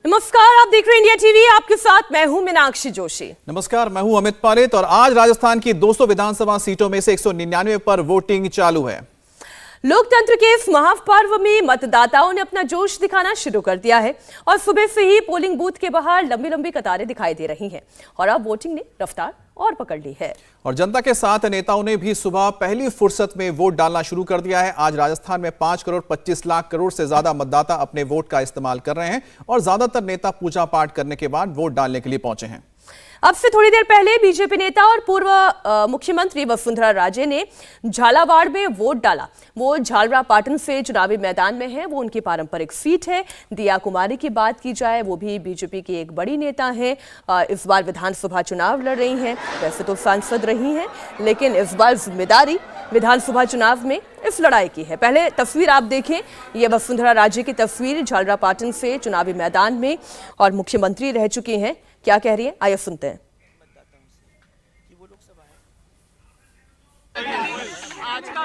नमस्कार, आप देख रहे हैं इंडिया टीवी। आपके साथ मैं हूं मीनाक्षी जोशी। नमस्कार, मैं हूं अमित पालित और आज राजस्थान की 200 विधानसभा सीटों में से 199 पर वोटिंग चालू है। लोकतंत्र के इस महापर्व में मतदाताओं ने अपना जोश दिखाना शुरू कर दिया है और सुबह से ही पोलिंग बूथ के बाहर लंबी लंबी कतारें दिखाई दे रही हैं और अब वोटिंग ने रफ्तार और पकड़ ली है। और जनता के साथ नेताओं ने भी सुबह पहली फुर्सत में वोट डालना शुरू कर दिया है। आज राजस्थान में 5 करोड़ 25 लाख करोड़ से ज्यादा मतदाता अपने वोट का इस्तेमाल कर रहे हैं और ज्यादातर नेता पूजा पाठ करने के बाद वोट डालने के लिए पहुंचे हैं। अब से थोड़ी देर पहले बीजेपी नेता और पूर्व मुख्यमंत्री वसुंधरा राजे ने झालावाड़ में वोट डाला। वो झालरापाटन से चुनावी मैदान में है। वो उनकी पारंपरिक सीट है। दिया कुमारी की बात की जाए, वो भी बीजेपी की एक बड़ी नेता हैं। इस बार विधानसभा चुनाव लड़ रही हैं। वैसे तो सांसद रही हैं, लेकिन इस बार जिम्मेदारी विधानसभा चुनाव में इस लड़ाई की है। पहले तस्वीर आप देखें, ये वसुंधरा राजे की तस्वीर झालरापाटन से चुनावी मैदान में, और मुख्यमंत्री रह चुकी हैं। क्या कह रही है, आइए सुनते हैं।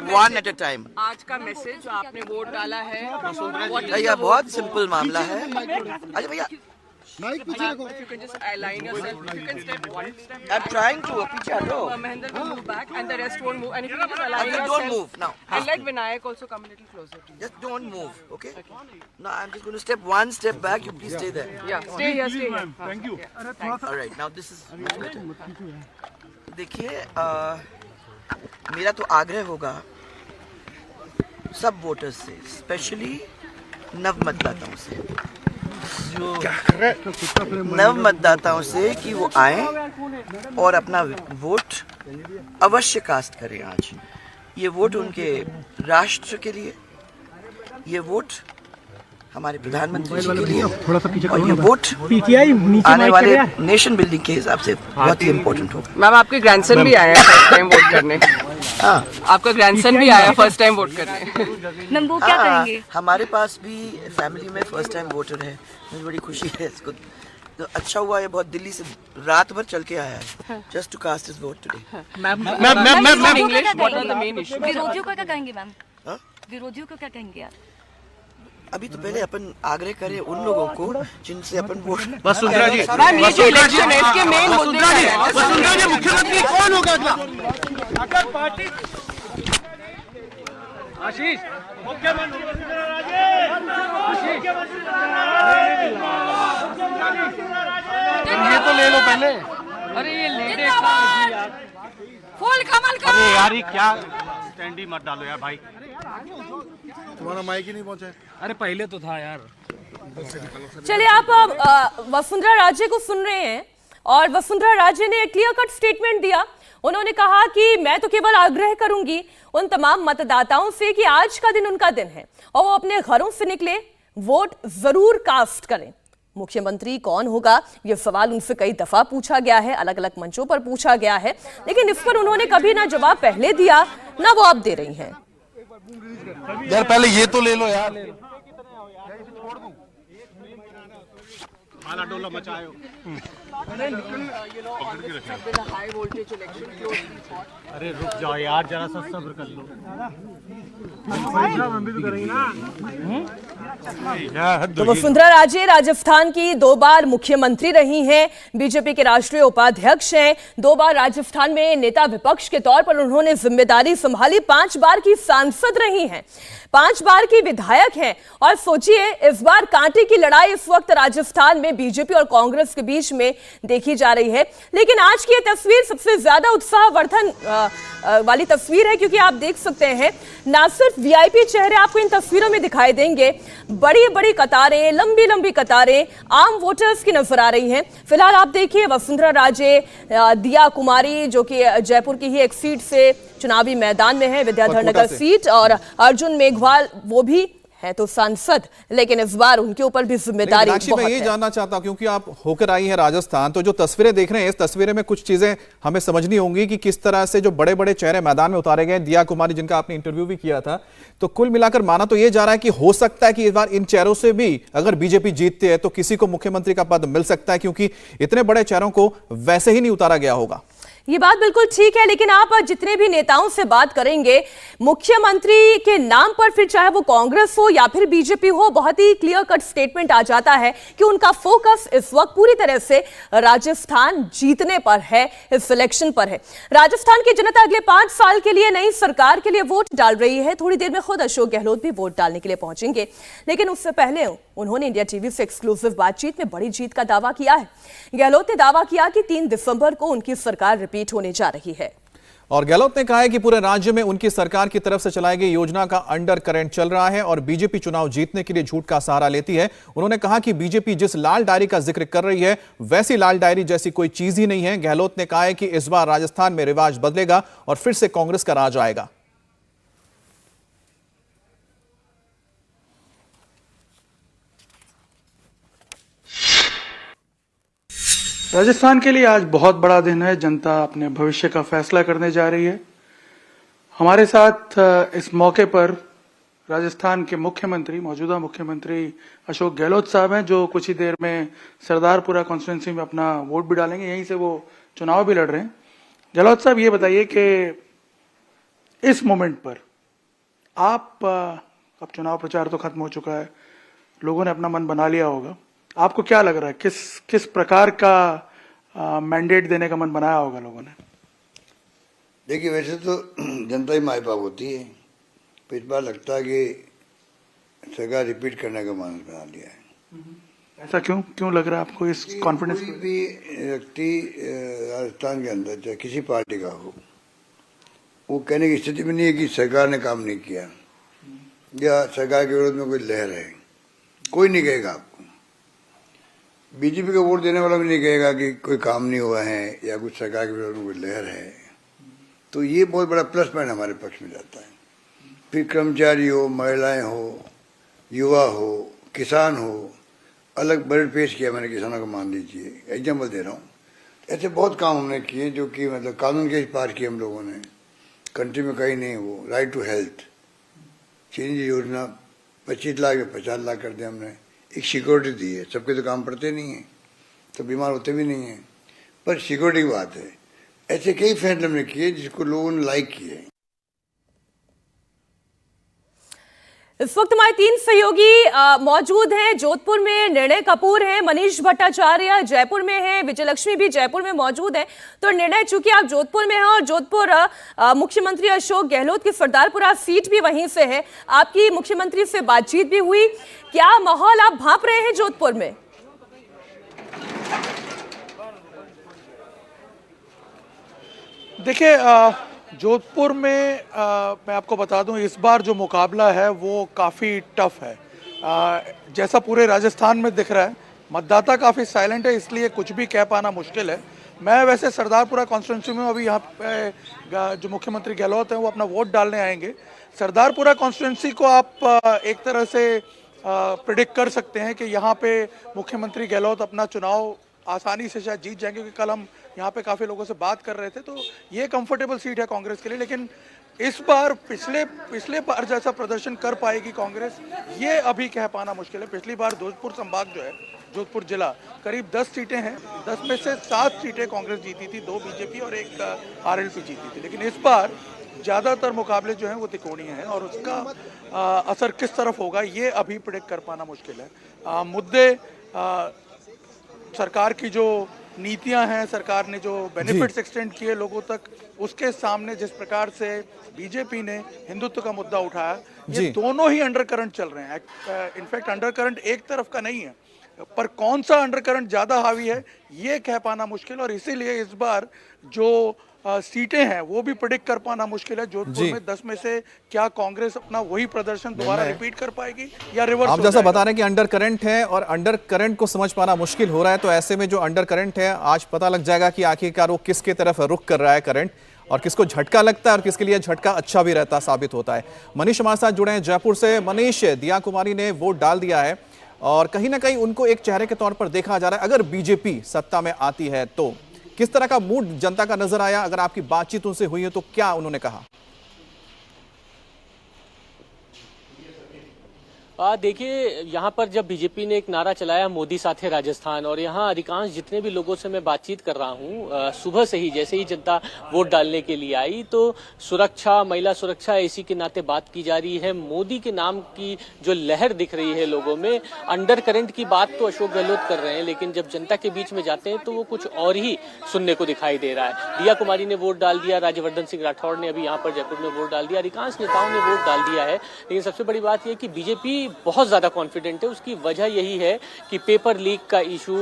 One at a time. आज का मैसेज जो आपने वोट डाला है, भैया बहुत सिंपल मामला है। अरे भैया if you can just align yourself, if you can step one step I'm trying to पीछे हटो। Mahendra will move back and the rest won't move, and if you can just align Okay, yourself don't move now. and let Vinayak also come a little closer to you. Just don't move, okay? No, I'm just going to step one step back. You please stay there. Yeah, stay here, stay here. Thank you. All right, now this is much better. देखिए, मेरा तो आग्रह होगा सब voters से, specially नव मतदाताओं से, नव मतदाताओं से कि वो आए और अपना वोट अवश्य कास्ट करें। आज ये वोट उनके राष्ट्र के लिए, ये वोट हमारे प्रधानमंत्री जी के लिए, और ये वोट आने वाले नेशन बिल्डिंग के हिसाब से बहुत ही इम्पोर्टेंट होगा। मैम, आपके ग्रैंडसन भी आए हैं फर्स्ट टाइम वोट करने। आपका ग्रैंडसन भी आया फर्स्ट टाइम वोट करने। मैम, वो क्या करेंगे? हमारे पास भी फैमिली में फर्स्ट टाइम वोटर है। मुझे बड़ी खुशी है इसको। तो अच्छा हुआ ये बहुत दिल्ली से रात भर चल के आया है just to cast his vote today. Ma'am, English what are the main issue? विरोधियों को क्या कहेंगे मैम? हाँ? विरोधियों को क्या कहेंगे आप? अभी तो पहले अपन आग्रह करें उन लोगों को जिनसे अपन वोट। वसुंधरा जी, मैम, ये जो इलेक्शन है इसके मेन मुद्दे क्या हैं? वसुंधरा जी मुख्यमंत्री कौन होगा अगला? अगर पार्टी आशीष मुख्यमंत्री वसुंधरा राजे, ये तो ले लो पहले। अरे ये लेडे फूल कमल का। अरे यार, ये क्या स्टैंडी मत डालो यार भाई। तुम्हारा माइक ही नहीं पहुंचा है। अरे पहले तो था यार। चलिए, आप वसुंधरा राजे को सुन रहे हैं और वसुंधरा राजे ने एक क्लियर कट स्टेटमेंट दिया। उन्होंने कहा कि मैं तो केवल आग्रह करूंगी उन तमाम मतदाताओं से कि आज का दिन उनका दिन है और वो अपने घरों से निकले, वोट जरूर कास्ट करें। मुख्यमंत्री कौन होगा, ये सवाल उनसे कई दफा पूछा गया है, अलग अलग मंचों पर पूछा गया है, लेकिन इस पर उन्होंने कभी ना जवाब पहले दिया ना वो अब दे रही हैं। यार पहले ये तो ले लो यार। डोला मचायो। अरे रुक जाओ यार, जरा सा सब्र कर लो। तो वसुंधरा राजे राजस्थान की 2 बार मुख्यमंत्री रही हैं, बीजेपी के राष्ट्रीय उपाध्यक्ष हैं, 2 बार राजस्थान में नेता विपक्ष के तौर पर उन्होंने जिम्मेदारी संभाली, 5 बार की सांसद रही हैं, 5 बार की विधायक हैं। और सोचिए, इस बार कांटे की लड़ाई इस वक्त राजस्थान में बीजेपी और कांग्रेस के बीच में देखी जा रही है। लेकिन आज की ये तस्वीर सबसे ज्यादा उत्साहवर्धन वाली तस्वीर है, क्योंकि आप देख सकते हैं ना सिर्फ वीआईपी चेहरे आपको इन तस्वीरों में दिखाई देंगे, बड़ी बड़ी कतारें, लंबी लंबी कतारें आम वोटर्स की नजर आ रही हैं। फिलहाल आप देखिए, वसुंधरा राजे, दिया कुमारी जो कि जयपुर की ही एक सीट से चुनावी मैदान में है, विद्याधर नगर सीट, और अर्जुन मेघवाल वो भी है तो सांसद, लेकिन इस बार उनके ऊपर भी जिम्मेदारी बहुत है। मैं ये जानना चाहता हूं, क्योंकि आप होकर आई हैं राजस्थान, तो जो तस्वीरें देख रहे हैं, इस तस्वीरें में कुछ चीजें हमें समझनी होंगी कि किस तरह से जो बड़े बड़े चेहरे मैदान में उतारे गए। दिया कुमारी जिनका आपने इंटरव्यू भी किया था, तो कुल मिलाकर माना तो ये जा रहा है कि हो सकता है कि इस बार इन चेहरों से भी अगर बीजेपी जीतती है तो किसी को मुख्यमंत्री का पद मिल सकता है, क्योंकि इतने बड़े चेहरों को वैसे ही नहीं उतारा गया होगा। ये बात बिल्कुल ठीक है, लेकिन आप जितने भी नेताओं से बात करेंगे मुख्यमंत्री के नाम पर, फिर चाहे वो कांग्रेस हो या फिर बीजेपी हो, बहुत ही क्लियर कट स्टेटमेंट आ जाता है कि उनका फोकस इस वक्त पूरी तरह से राजस्थान जीतने पर है, इस इलेक्शन पर है। राजस्थान की जनता अगले 5 साल के लिए नई सरकार के लिए वोट डाल रही है। थोड़ी देर में खुद अशोक गहलोत भी वोट डालने के लिए पहुंचेंगे, लेकिन उससे पहले उन्होंने इंडिया टीवी से एक्सक्लूसिव बातचीत में बड़ी जीत का दावा किया है। गहलोत ने दावा किया कि 3 दिसंबर को उनकी सरकार रिपीट होने जा रही है। और गहलोत ने कहा है कि पूरे राज्य में उनकी सरकार की तरफ से चलाई गई योजना का अंडर करंट चल रहा है और बीजेपी चुनाव जीतने के लिए झूठ का सहारा लेती है। उन्होंने कहा कि बीजेपी जिस लाल डायरी का जिक्र कर रही है वैसी लाल डायरी जैसी कोई चीज ही नहीं है। गहलोत ने कहा है कि इस बार राजस्थान में रिवाज बदलेगा और फिर से कांग्रेस का राज आएगा। राजस्थान के लिए आज बहुत बड़ा दिन है। जनता अपने भविष्य का फैसला करने जा रही है। हमारे साथ इस मौके पर राजस्थान के मुख्यमंत्री, मौजूदा मुख्यमंत्री अशोक गहलोत साहब हैं, जो कुछ ही देर में सरदारपुरा कॉन्स्टिट्यूंसी में अपना वोट भी डालेंगे। यहीं से वो चुनाव भी लड़ रहे हैं। गहलोत साहब, ये बताइए कि इस मोमेंट पर अब चुनाव प्रचार तो खत्म हो चुका है, लोगों ने अपना मन बना लिया होगा, आपको क्या लग रहा है किस प्रकार का मैंडेट देने का मन बनाया होगा लोगों ने? देखिए, वैसे तो जनता ही माई बाप होती है, तो इस बार लगता है कि सरकार रिपीट करने का मन बना लिया है। ऐसा क्यों लग रहा है आपको इस कॉन्फिडेंस? कोई भी व्यक्ति राजस्थान के अंदर चाहे किसी पार्टी का हो, वो कहने की स्थिति में नहीं है कि सरकार ने काम नहीं किया या सरकार के विरोध में कोई लहर है। कोई नहीं कहेगा आपको। बीजेपी को वोट देने वाला भी नहीं कहेगा कि कोई काम नहीं हुआ है या कुछ सरकार के विरोध में कोई लहर है। तो ये बहुत बड़ा प्लस पॉइंट हमारे पक्ष में जाता है। फिर कर्मचारी हो, महिलाएं हो, युवा हो, किसान हो, अलग बजट पेश किया मैंने किसानों को, मान लीजिए, एग्जाम्पल दे रहा हूँ। ऐसे बहुत काम हमने किए जो कि मतलब कानून के पार किए हम लोगों ने, कंट्री में कहीं नहीं। वो राइट टू हेल्थ चेंज योजना 25 लाख या 50 लाख कर दिया हमने। एक सिक्योरिटी दी है। सबके तो काम पड़ते नहीं है, तो बीमार होते भी नहीं है, पर सिक्योरिटी की बात है। ऐसे कई फैसले हमने किए जिसको लोगों ने लाइक किए। इस वक्त हमारे 3 सहयोगी मौजूद हैं। जोधपुर में निर्णय कपूर हैं, मनीष भट्टाचार्य जयपुर में हैं, विजयलक्ष्मी भी जयपुर में मौजूद हैं। तो निर्णय, चूंकि आप जोधपुर में हैं और जोधपुर मुख्यमंत्री अशोक गहलोत की सरदारपुरा सीट भी वहीं से है, आपकी मुख्यमंत्री से बातचीत भी हुई, क्या माहौल आप भांप रहे हैं जोधपुर में? देखिए, जोधपुर में मैं आपको बता दूं, इस बार जो मुकाबला है वो काफ़ी टफ है। जैसा पूरे राजस्थान में दिख रहा है, मतदाता काफ़ी साइलेंट है, इसलिए कुछ भी कह पाना मुश्किल है। मैं वैसे सरदारपुरा कॉन्स्टिट्यूंसी में अभी यहाँ पे जो मुख्यमंत्री गहलोत हैं वो अपना वोट डालने आएंगे। सरदारपुरा कॉन्स्टिट्यूंसी को आप एक तरह से प्रिडिक्ट कर सकते हैं कि यहाँ पे मुख्यमंत्री गहलोत अपना चुनाव आसानी से शायद जीत जाएंगे, क्योंकि कल हम यहाँ पे काफ़ी लोगों से बात कर रहे थे, तो ये कंफर्टेबल सीट है कांग्रेस के लिए। लेकिन इस बार पिछले बार जैसा प्रदर्शन कर पाएगी कांग्रेस, ये अभी कह पाना मुश्किल है। पिछली बार जोधपुर संभाग जो है, जोधपुर जिला, करीब 10 सीटें हैं, 10 में से 7 सीटें कांग्रेस जीती थी, 2 बीजेपी और 1 आरएलपी जीती थी। लेकिन इस बार ज़्यादातर मुकाबले जो हैं वो त्रिकोणीय हैं, और उसका असर किस तरफ होगा ये अभी प्रेडिक्ट कर पाना मुश्किल है। मुद्दे, सरकार की जो नीतियां हैं, सरकार ने जो बेनिफिट्स एक्सटेंड किए लोगों तक, उसके सामने जिस प्रकार से बीजेपी ने हिंदुत्व का मुद्दा उठाया, ये दोनों ही अंडर करंट चल रहे हैं। इनफैक्ट अंडर करंट एक तरफ का नहीं है, पर कौन सा अंडर करंट ज्यादा हावी है ये कह पाना मुश्किल, और इसीलिए इस बार जो सीटें हैं वो भी प्रेडिक्ट कर पाना मुश्किल है। जोधपुर में 10 में से क्या कांग्रेस अपना वही प्रदर्शन दोबारा रिपीट कर पाएगी या रिवर्स? आप जैसा बता रहे हैं कि अंडर करंट है और अंडर करंट को समझ पाना मुश्किल हो रहा है, तो ऐसे में जो अंडर करंट है, आज पता लग जाएगा कि आखिरकार वो किसके तरफ रुख कर रहा है करंट, और किसको झटका लगता है और किसके लिए झटका अच्छा भी रहता साबित होता है। मनीष हमारे साथ जुड़े हैं जयपुर से। मनीष, दिया कुमारी ने वोट डाल दिया है और कहीं ना कहीं उनको एक चेहरे के तौर पर देखा जा रहा है। अगर बीजेपी सत्ता में आती है तो किस तरह का मूड जनता का नजर आया? अगर आपकी बातचीत उनसे हुई है तो क्या उन्होंने कहा? देखिए, यहाँ पर जब बीजेपी ने एक नारा चलाया मोदी साथे राजस्थान, और यहाँ अधिकांश जितने भी लोगों से मैं बातचीत कर रहा हूँ, सुबह से ही जैसे ही जनता वोट डालने के लिए आई तो सुरक्षा, महिला सुरक्षा इसी के नाते बात की जा रही है। मोदी के नाम की जो लहर दिख रही है लोगों में, अंडर करंट की बात तो अशोक गहलोत कर रहे हैं, लेकिन जब जनता के बीच में जाते हैं तो वो कुछ और ही सुनने को दिखाई दे रहा है। दिया कुमारी ने वोट डाल दिया, राज्यवर्धन सिंह राठौड़ ने अभी यहाँ पर जयपुर में वोट डाल दिया, अधिकांश नेताओं ने वोट डाल दिया है। लेकिन सबसे बड़ी बात यह कि बीजेपी बहुत ज्यादा कॉन्फिडेंट है। उसकी वजह यही है कि पेपर लीक का इशू,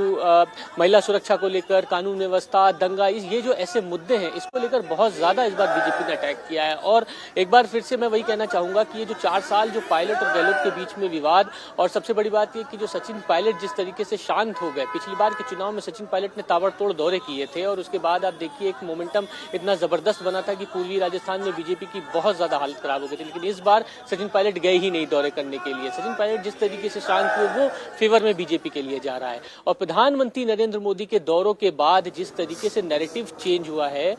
महिला सुरक्षा को लेकर, कानून व्यवस्था, दंगा, ये जो ऐसे मुद्दे हैं, इसको लेकर बहुत ज्यादा इस बार बीजेपी ने अटैक किया है। और एक बार फिर से मैं वही कहना चाहूंगा कि ये जो 4 साल जो पायलट और गहलोत के बीच में विवाद, और सबसे बड़ी बात यह कि जो सचिन पायलट जिस तरीके से शांत हो गए, पिछली बार के चुनाव में सचिन पायलट ने ताबड़तोड़ दौरे किए थे और उसके बाद आप देखिए एक मोमेंटम इतना जबरदस्त बना था कि पूर्वी राजस्थान में बीजेपी की बहुत ज्यादा हालत खराब हो गई थी। लेकिन इस बार सचिन पायलट गए ही नहीं दौरे करने के लिए। सचिन पायलट जिस तरीके से शांत हुए वो फेवर में बीजेपी के लिए जा रहा है। और प्रधानमंत्री नरेंद्र मोदी के दौरों के बाद जिस तरीके से नैरेटिव चेंज हुआ है,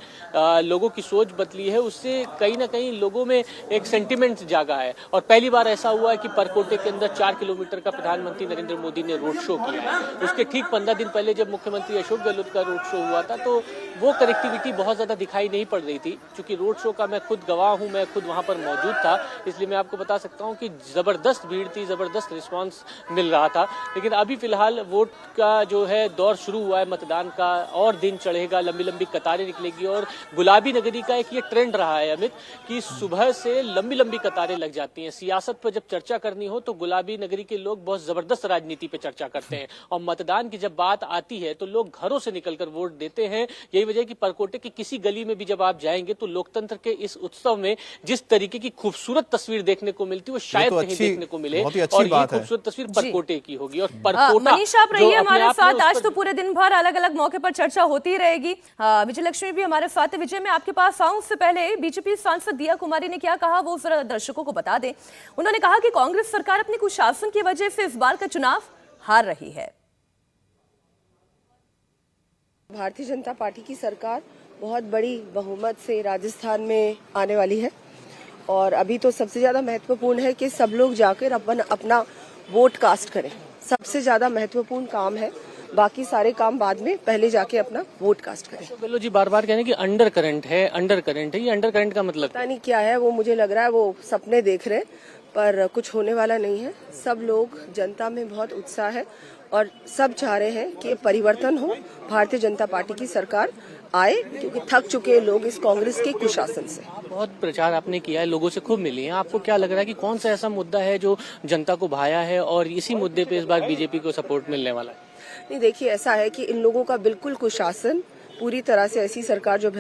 लोगों की सोच बदली है, उससे कहीं ना कहीं लोगों में एक सेंटिमेंट जागा है। और पहली बार ऐसा हुआ है कि परकोटे के अंदर 4 किलोमीटर का प्रधानमंत्री नरेंद्र मोदी ने रोड शो किया है। उसके ठीक 15 दिन पहले जब मुख्यमंत्री अशोक गहलोत का रोड शो हुआ था तो वो कनेक्टिविटी बहुत ज्यादा दिखाई नहीं पड़ रही थी। क्योंकि रोड शो का मैं खुद गवाह हूं, मैं खुद वहां पर मौजूद था, इसलिए मैं आपको बता सकता हूं कि जबरदस्त भीड़ थी, जबरदस्त रिस्पांस मिल रहा था। लेकिन अभी फिलहाल वोट का जो है दौर शुरू हुआ है, मतदान का और दिन चढ़ेगा, लंबी लंबी कतारें निकलेगी। और गुलाबी नगरी का एक ये ट्रेंड रहा है अमित कि सुबह से लंबी लंबी कतारें लग जाती हैं। सियासत पर जब चर्चा करनी हो तो गुलाबी नगरी के लोग बहुत जबरदस्त राजनीति पे चर्चा करते हैं, और मतदान की जब बात आती है तो लोग घरों से निकलकर वोट देते हैं। यही वजह कि परकोटे की किसी गली में भी जब आप जाएंगे तो लोकतंत्र के इस उत्सव में जिस तरीके की खूबसूरत तस्वीर देखने को मिलती है वो शायद कहीं देखने को मिले। और ये खूबसूरत तस्वीर परकोटे की होगी। और परकोटा, मनीष आप रहिए हमारे साथ, आज तो पूरे दिन भर अलग अलग मौके पर चर्चा होती ही रहेगी। विजय लक्ष्मी भी हमारे साथ है। विजय, मैं आपके पास आऊं उससे पहले बीजेपी सांसद दिया कुमारी ने क्या कहा वो जरा दर्शकों को बता दें। उन्होंने कहा कि कांग्रेस सरकार अपने कुशासन की वजह से इस बार का चुनाव हार रही है। भारतीय जनता पार्टी की सरकार बहुत बड़ी बहुमत से राजस्थान में आने वाली है, और अभी तो सबसे ज्यादा महत्वपूर्ण है कि सब लोग जाकर अपना वोट कास्ट करें। सबसे ज्यादा महत्वपूर्ण काम है, बाकी सारे काम बाद में, पहले जाके अपना वोट कास्ट करें। गहलोत जी बार बार कहने कि अंडर करंट है, अंडर करंट है। ये अंडर करंट का मतलब पता नहीं क्या है, वो मुझे लग रहा है वो सपने देख रहे हैं, पर कुछ होने वाला नहीं है। सब लोग, जनता में बहुत उत्साह है और सब चाह रहे हैं कि परिवर्तन हो, भारतीय जनता पार्टी की सरकार आए, क्योंकि थक चुके लोग इस कांग्रेस के कुशासन से। बहुत प्रचार आपने किया है, लोगों से खूब मिली हैं, आपको क्या लग रहा है कि कौन सा ऐसा मुद्दा है जो जनता को भाया है और इसी मुद्दे पे इस बार बीजेपी को सपोर्ट मिलने वाला है? नहीं, देखिए ऐसा है कि इन लोगों का बिल्कुल कुशासन, पूरी तरह से ऐसी सरकार जो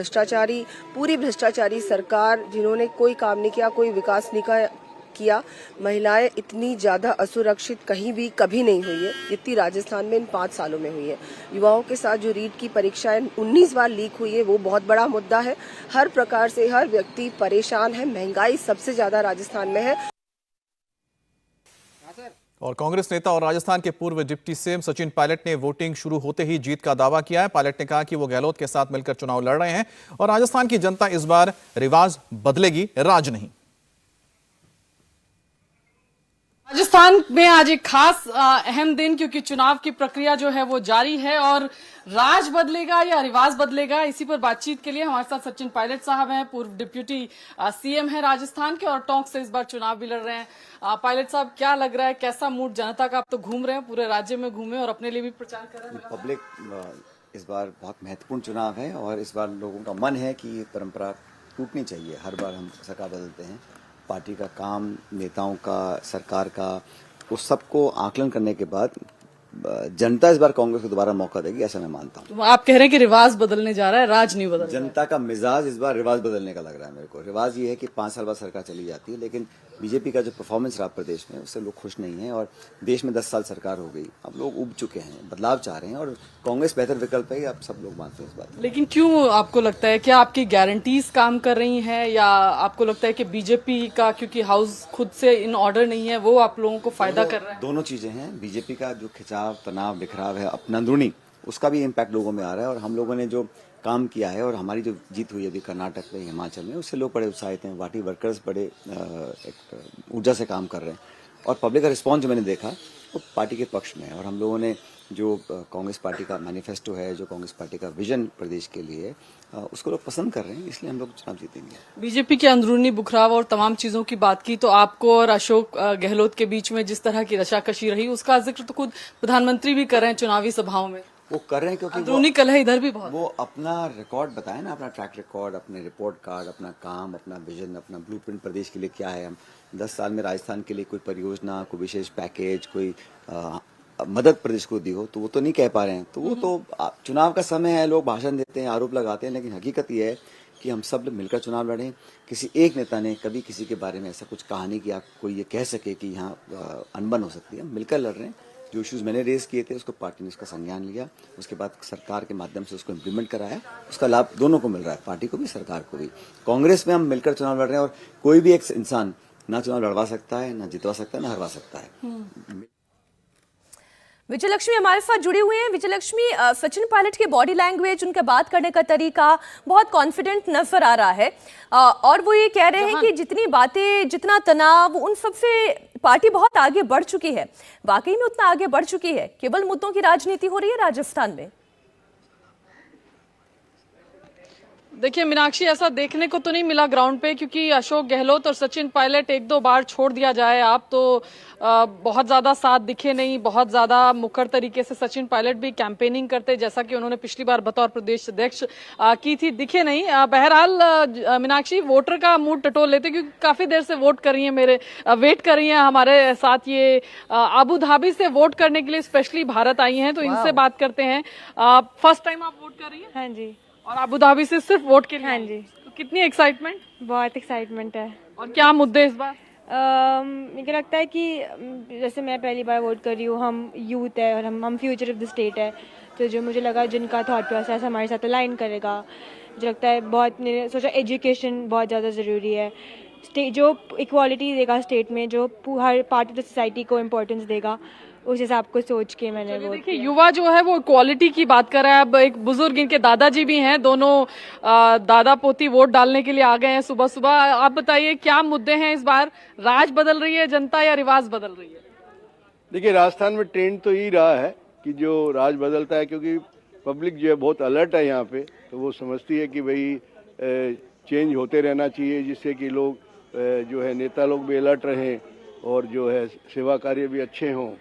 पूरी भ्रष्टाचारी सरकार, जिन्होंने कोई काम नहीं किया, कोई विकास नहीं किया। महिलाएं इतनी ज्यादा असुरक्षित कहीं भी कभी नहीं हुई है जितनी राजस्थान में इन 5 सालों में हुई है। युवाओं के साथ जो रीट की परीक्षाएं 19 बार लीक हुई है, वो बहुत बड़ा मुद्दा है। हर प्रकार से हर व्यक्ति परेशान है, महंगाई सबसे ज्यादा राजस्थान में है। और कांग्रेस नेता और राजस्थान के पूर्व डिप्टी सीएम सचिन पायलट ने वोटिंग शुरू होते ही जीत का दावा किया है। पायलट ने कहा कि वो गहलोत के साथ मिलकर चुनाव लड़ रहे हैं और राजस्थान की जनता इस बार रिवाज बदलेगी, राज नहीं। राजस्थान में आज एक खास अहम दिन, क्योंकि चुनाव की प्रक्रिया जो है वो जारी है और राज बदलेगा या रिवाज बदलेगा, इसी पर बातचीत के लिए हमारे साथ सचिन पायलट साहब हैं, पूर्व डिप्टी सीएम है राजस्थान के और टोंक से इस बार चुनाव भी लड़ रहे हैं। पायलट साहब, क्या लग रहा है, कैसा मूड जनता का? आप तो घूम रहे हैं, पूरे राज्य में घूमे और अपने लिए भी प्रचार कर रहे हैं। पब्लिक इस बार बहुत महत्वपूर्ण चुनाव है और इस बार लोगों का मन है कि ये परंपरा टूटनी चाहिए। हर बार हम सरकार बदलते हैं, पार्टी का काम, नेताओं का, सरकार का, उस सबको आकलन करने के बाद जनता इस बार कांग्रेस को दोबारा मौका देगी, ऐसा मैं मानता हूँ। तो आप कह रहे हैं कि रिवाज बदलने जा रहा है, राज नहीं बदल। जनता का मिजाज इस बार रिवाज बदलने का लग रहा है मेरे को। रिवाज ये है कि 5 साल बाद सरकार चली जाती है, लेकिन बीजेपी का जो परफॉर्मेंस रहा प्रदेश में उससे लोग खुश नहीं हैं और देश में 10 साल सरकार हो गई, अब लोग उब चुके हैं, बदलाव चाह रहे हैं और कांग्रेस बेहतर विकल्प है, आप सब लोग मानते हैं इस बात। लेकिन क्यों आपको लगता है, क्या आपकी गारंटीज काम कर रही हैं या आपको लगता है कि बीजेपी का, क्योंकि हाउस खुद से इन ऑर्डर नहीं है, वो आप लोगों को फायदा कर रहा है? दोनों चीजें हैं। बीजेपी का जो खिंचाव, तनाव, बिखराव है अपना अंदरूनी, उसका भी इम्पैक्ट लोगों में आ रहा है और हम लोगों ने जो काम किया है और हमारी जो जीत हुई है अभी कर्नाटक में, हिमाचल में, उससे लोग बड़े उत्साहित हैं। पार्टी वर्कर्स बड़े ऊर्जा से काम कर रहे हैं और पब्लिक का रिस्पॉन्स जो मैंने देखा वो पार्टी के पक्ष में है। और हम लोगों ने जो कांग्रेस पार्टी का मैनिफेस्टो है, जो कांग्रेस पार्टी का विजन प्रदेश के लिए, उसको लोग पसंद कर रहे हैं, इसलिए हम लोग चुनाव जीतेंगे। बीजेपी के अंदरूनी बुखराव और तमाम चीजों की बात की तो आपको और अशोक गहलोत के बीच में जिस तरह की रशाकशी रही उसका जिक्र तो खुद प्रधानमंत्री भी कर रहे हैं चुनावी सभाओं में। वो कर रहे हैं क्योंकि अंदरूनी कलह इधर भी बहुत, वो अपना रिकॉर्ड बताए ना, अपना ट्रैक रिकॉर्ड, अपने रिपोर्ट कार्ड, अपना काम, अपना विजन, अपना ब्लूप्रिंट प्रदेश के लिए क्या है। हम 10 साल में राजस्थान के लिए कोई परियोजना, कोई विशेष पैकेज, कोई मदद प्रदेश को दी हो, तो वो तो नहीं कह पा रहे हैं। तो वो तो चुनाव का समय है, लोग भाषण देते हैं, आरोप लगाते हैं, लेकिन हकीकत ये है कि हम सब लोग मिलकर चुनाव लड़े। किसी एक नेता ने कभी किसी के बारे में ऐसा कुछ कहा नहीं कि आप कोई ये कह सके कि यहाँ अनबन हो सकती है। हम मिलकर लड़ रहे हैं। जो इश्यूज मैंने रेज किए थे उसको पार्टी ने उसका संज्ञान लिया, उसके बाद सरकार के माध्यम से उसको इम्प्लीमेंट कराया। उसका लाभ दोनों को मिल रहा है, पार्टी को भी, सरकार को भी। कांग्रेस में हम मिलकर चुनाव लड़ रहे हैं और कोई भी एक इंसान ना चुनाव लड़वा सकता है, ना जितवा सकता है, ना हरवा सकता है। विजयलक्ष्मी हमारे साथ जुड़ी हुई हैं। विजयलक्ष्मी, सचिन पायलट की बॉडी लैंग्वेज, उनके बात करने का तरीका बहुत कॉन्फिडेंट नजर आ रहा है और वो ये कह रहे हैं कि जितनी बातें, जितना तनाव, उन सब से पार्टी बहुत आगे बढ़ चुकी है। वाकई में उतना आगे बढ़ चुकी है? केवल मुद्दों की राजनीति हो रही है राजस्थान में? देखिए मीनाक्षी, ऐसा देखने को तो नहीं मिला ग्राउंड पे, क्योंकि अशोक गहलोत और सचिन पायलट एक दो बार छोड़ दिया जाए आप तो बहुत ज्यादा साथ दिखे नहीं। बहुत ज्यादा मुखर तरीके से सचिन पायलट भी कैंपेनिंग करते, जैसा कि उन्होंने पिछली बार बतौर प्रदेश अध्यक्ष की थी, दिखे नहीं। बहरहाल मीनाक्षी, वोटर का मूड टटोल लेते, क्योंकि काफी देर से वोट कर रही है, वेट कर रही है हमारे साथ। ये अबू धाबी से वोट करने के लिए स्पेशली भारत आई हैं, तो इनसे बात करते हैं। फर्स्ट टाइम आप वोट कर रही है? हाँ जी। और अबू धाबी से सिर्फ वोट के लिए? हाँ जी। तो कितनी एक्साइटमेंट? बहुत एक्साइटमेंट है। और क्या मुद्दे इस बार? मुझे लगता है कि जैसे मैं पहली बार वोट कर रही हूँ, हम यूथ है और हम फ्यूचर ऑफ द स्टेट है, तो जो मुझे लगा जिनका थॉट प्रोसेस हमारे साथ अलाइन करेगा, मुझे लगता है बहुत, मैंने सोचा एजुकेशन बहुत ज़्यादा ज़रूरी है। स्टेट जो इक्वालिटी देगा स्टेट में, जो हर पार्ट ऑफ द सोसाइटी को इम्पोर्टेंस देगा, उस हिसाब को सोच के मैंने वोट किया। युवा जो है वो इक्वालिटी की बात कर रहा है। अब एक बुजुर्ग, इनके दादाजी भी हैं, दोनों दादा पोती वोट डालने के लिए आ गए हैं सुबह सुबह। आप बताइए क्या मुद्दे हैं इस बार? राज बदल रही है जनता या रिवाज बदल रही है? देखिए, राजस्थान में ट्रेंड तो यही रहा है कि जो राज बदलता है, क्योंकि पब्लिक जो है बहुत अलर्ट है यहाँ पे, तो वो समझती है कि भाई चेंज होते रहना चाहिए, जिससे कि लोग जो है नेता लोग भी अलर्ट रहें और जो है सेवा कार्य भी अच्छे हों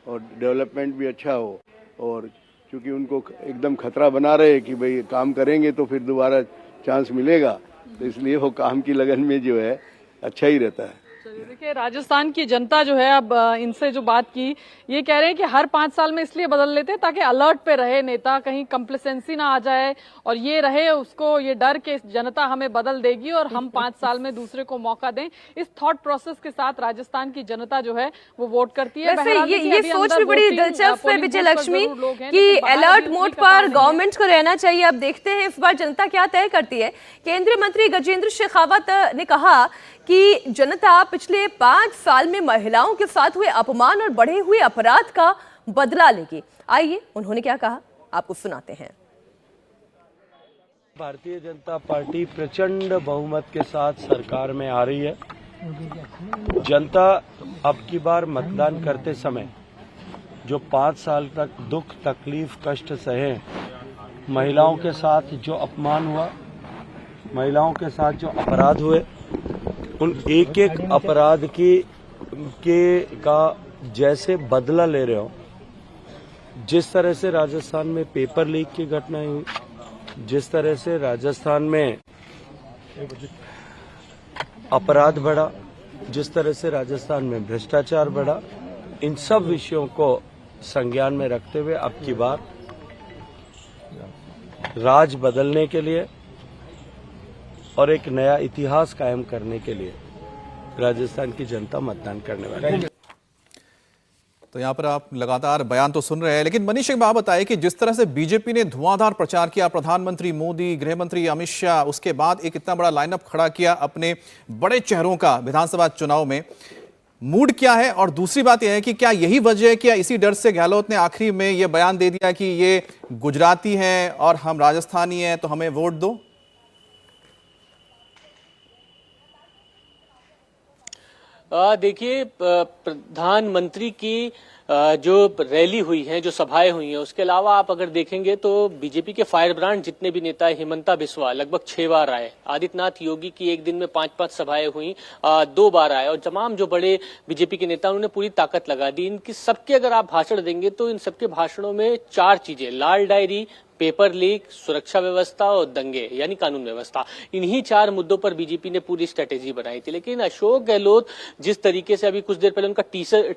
और डेवलपमेंट भी अच्छा हो। और चूंकि उनको एकदम खतरा बना रहे कि भाई काम करेंगे तो फिर दोबारा चांस मिलेगा, तो इसलिए वो काम की लगन में जो है अच्छा ही रहता है। देखिए, राजस्थान की जनता जो है, अब इनसे जो बात की, ये कह रहे हैं कि हर 5 साल में इसलिए बदल लेते हैं ताकि अलर्ट पे रहे नेता, कहीं कंप्लेसेंसी ना आ जाए और ये रहे उसको ये डर कि जनता हमें बदल देगी और हम 5 साल में दूसरे को मौका दें। इस थॉट प्रोसेस के साथ राजस्थान की जनता जो है वो वोट करती है। ये सोच भी बड़ी दिलचस्प है विजयलक्ष्मी कि अलर्ट मोड पर गवर्नमेंट को रहना चाहिए। अब देखते हैं इस बार जनता क्या तय करती है। केंद्रीय मंत्री गजेंद्र शेखावत ने कहा कि जनता पिछले 5 साल में महिलाओं के साथ हुए अपमान और बढ़े हुए अपराध का बदला लेगी। आइए उन्होंने क्या कहा, आपको सुनाते हैं। भारतीय जनता पार्टी प्रचंड बहुमत के साथ सरकार में आ रही है। जनता अब की बार मतदान करते समय जो 5 साल तक दुख, तकलीफ, कष्ट सहे, महिलाओं के साथ जो अपमान हुआ, महिलाओं के साथ जो अपराध हुए, उन एक एक अपराध का जैसे बदला ले रहे हो। जिस तरह से राजस्थान में पेपर लीक की घटनाएं हुई, जिस तरह से राजस्थान में अपराध बढ़ा, जिस तरह से राजस्थान में भ्रष्टाचार बढ़ा, इन सब विषयों को संज्ञान में रखते हुए अब की बार राज बदलने के लिए और एक नया इतिहास कायम करने के लिए राजस्थान की जनता मतदान करने वाली है। तो यहाँ पर आप लगातार बयान तो सुन रहे हैं, लेकिन मनीष एक बात बताइए कि जिस तरह से बीजेपी ने धुआंधार प्रचार किया, प्रधानमंत्री मोदी, गृह मंत्री अमित शाह, उसके बाद एक इतना बड़ा लाइनअप खड़ा किया अपने बड़े चेहरों का विधानसभा चुनाव में, मूड क्या है? और दूसरी बात यह है कि क्या यही वजह है कि इसी डर से गहलोत ने आखिरी में यह बयान दे दिया कि ये गुजराती हैं और हम राजस्थानी हैं तो हमें वोट दो? देखिए, प्रधानमंत्री की जो रैली हुई है, जो सभाएं हुई हैं, उसके अलावा आप अगर देखेंगे तो बीजेपी के फायर ब्रांड जितने भी नेता, हिमंता बिस्वा लगभग 6 बार आए, आदित्यनाथ योगी की एक दिन में 5-5 सभाएं हुई, 2 बार आए, और तमाम जो बड़े बीजेपी के नेता उन्होंने पूरी ताकत लगा दी। इनकी सबके अगर आप भाषण देंगे तो इन सबके भाषणों में 4 चीजें, लाल डायरी, पेपर लीक, सुरक्षा व्यवस्था और दंगे यानी कानून व्यवस्था, इन्हीं 4 मुद्दों पर बीजेपी ने पूरी स्ट्रेटेजी बनाई थी। लेकिन अशोक गहलोत जिस तरीके से, अभी कुछ देर पहले उनका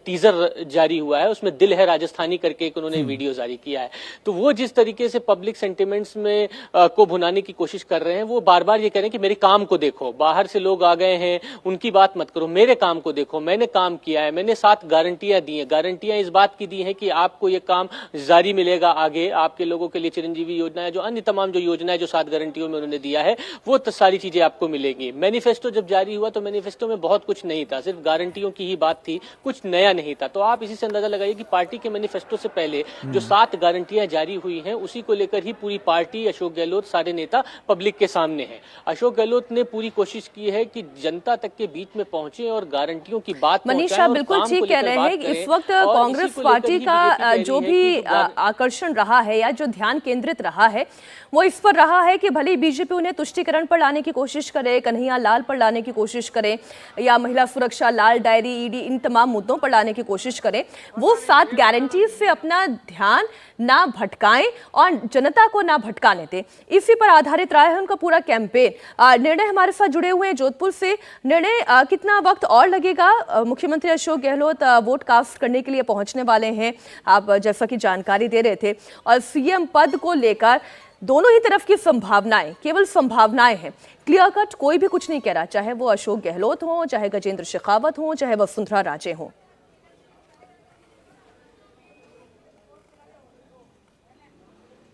टीजर जारी हुआ है, उसमें दिल है राजस्थानी करके एक उन्होंने वीडियो जारी किया है, तो वो जिस तरीके से पब्लिक सेंटिमेंट्स में को भुनाने की कोशिश कर रहे हैं, वो बार बार ये कह रहे हैं कि मेरे काम को देखो, बाहर से लोग आ गए हैं उनकी बात मत करो, मेरे काम को देखो, मैंने काम किया है, मैंने 7 गारंटियां दी हैं। गारंटियां इस बात की दी हैं कि आपको ये काम जारी मिलेगा, आगे आपके लोगों के लिए चिरंजीवी योजना है, जो अन्य तमाम जो योजना है जो 7 गारंटियों में उन्होंने दिया है, वो तो सारी चीजें आपको मिलेंगी। मैनिफेस्टो जब जारी हुआ तो मैनिफेस्टो में बहुत कुछ नहीं था, सिर्फ गारंटियों की ही बात थी, कुछ नया नहीं था। तो आप इसी से अंदाजा लगाइए कि पार्टी के मैनिफेस्टो से पहले जो 7 गारंटियां जारी हुई हैं, उसी को लेकर ही पूरी पार्टी, अशोक गहलोत, सारे नेता पब्लिक के सामने है। अशोक गहलोत ने पूरी कोशिश की है कि जनता तक के बीच में पहुंचे और गारंटियों की बात मनीषा बिल्कुल ठीक कह रहे हैं। इस वक्त कांग्रेस पार्टी का जो भी आकर्षण रहा है या जो ध्यान केंद्रित रहा है, वो इस पर रहा है कि भले बीजेपी उन्हें तुष्टीकरण पर लाने की कोशिश करे, कन्हैया लाल पर लाने की कोशिश करे, या महिला सुरक्षा, लाल डायरी, ईडी, इन तमाम मुद्दों पर लाने की कोशिश करे, वो 7 गारंटी से अपना ध्यान ना भटकाएं और जनता को ना भटकाने दें। इसी पर आधारित रहा है उनका पूरा कैंपेन। निर्णय हमारे साथ जुड़े हुए हैं जोधपुर से। निर्णय, कितना वक्त और लगेगा? मुख्यमंत्री अशोक गहलोत वोट कास्ट करने के लिए पहुंचने वाले हैं, आप जैसा कि जानकारी दे रहे थे, और सीएम पद को लेकर दोनों ही तरफ की संभावनाएं केवल संभावनाएं हैं, क्लियर कट कोई भी कुछ नहीं कह रहा, चाहे वो अशोक गहलोत हो, चाहे गजेंद्र शेखावत हो, चाहे वसुंधरा राजे हो।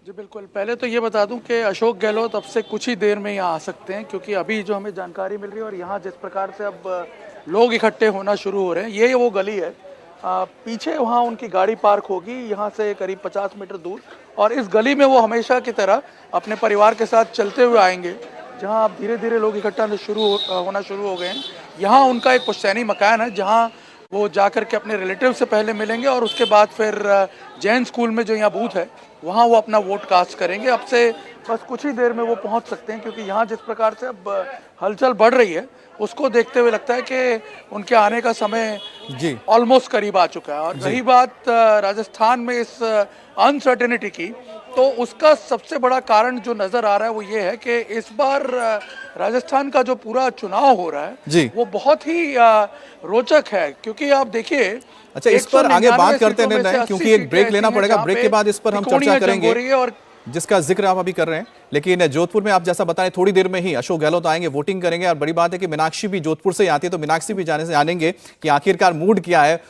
जी बिल्कुल, पहले तो ये बता दूं कि अशोक गहलोत अब से कुछ ही देर में यहाँ आ सकते हैं, क्योंकि अभी जो हमें जानकारी मिल रही है और यहाँ जिस प्रकार से अब लोग इकट्ठे होना शुरू हो रहे हैं, ये वो गली है, पीछे वहाँ उनकी गाड़ी पार्क होगी, यहाँ से करीब 50 मीटर दूर, और इस गली में वो हमेशा की तरह अपने परिवार के साथ चलते हुए आएंगे, जहाँ अब धीरे धीरे लोग इकट्ठा होना शुरू हो गए हैं। यहाँ उनका एक पुश्तैनी मकान है, जहाँ वो जाकर के अपने रिलेटिव से पहले मिलेंगे और उसके बाद फिर जैन स्कूल में जो यहाँ बूथ है, वहाँ वो अपना वोट कास्ट करेंगे। अब से बस कुछ ही देर में वो पहुँच सकते हैं, क्योंकि यहाँ जिस प्रकार से अब हलचल बढ़ रही है, उसको देखते हुए लगता है कि उनके आने का समय जी ऑलमोस्ट करीब आ चुका है। और रही बात राजस्थान में इस अनसर्टेनिटी की, तो उसका सबसे बड़ा कारण जो नजर आ रहा है वो ये है कि इस बार राजस्थान का जो पूरा चुनाव हो रहा है वो बहुत ही रोचक है, क्योंकि आप देखिए। अच्छा, इस पर आगे बात करते हैं, क्योंकि एक ब्रेक लेना पड़ेगा, ब्रेक के बाद इस पर हम चर्चा करेंगे और जिसका जिक्र आप अभी कर रहे हैं। लेकिन जोधपुर में आप जैसा बताएं, थोड़ी देर में ही अशोक गहलोत आएंगे, वोटिंग करेंगे, और बड़ी बात है कि मीनाक्षी भी जोधपुर से आती है, तो मीनाक्षी भी जानेंगे कि आखिरकार मूड क्या है।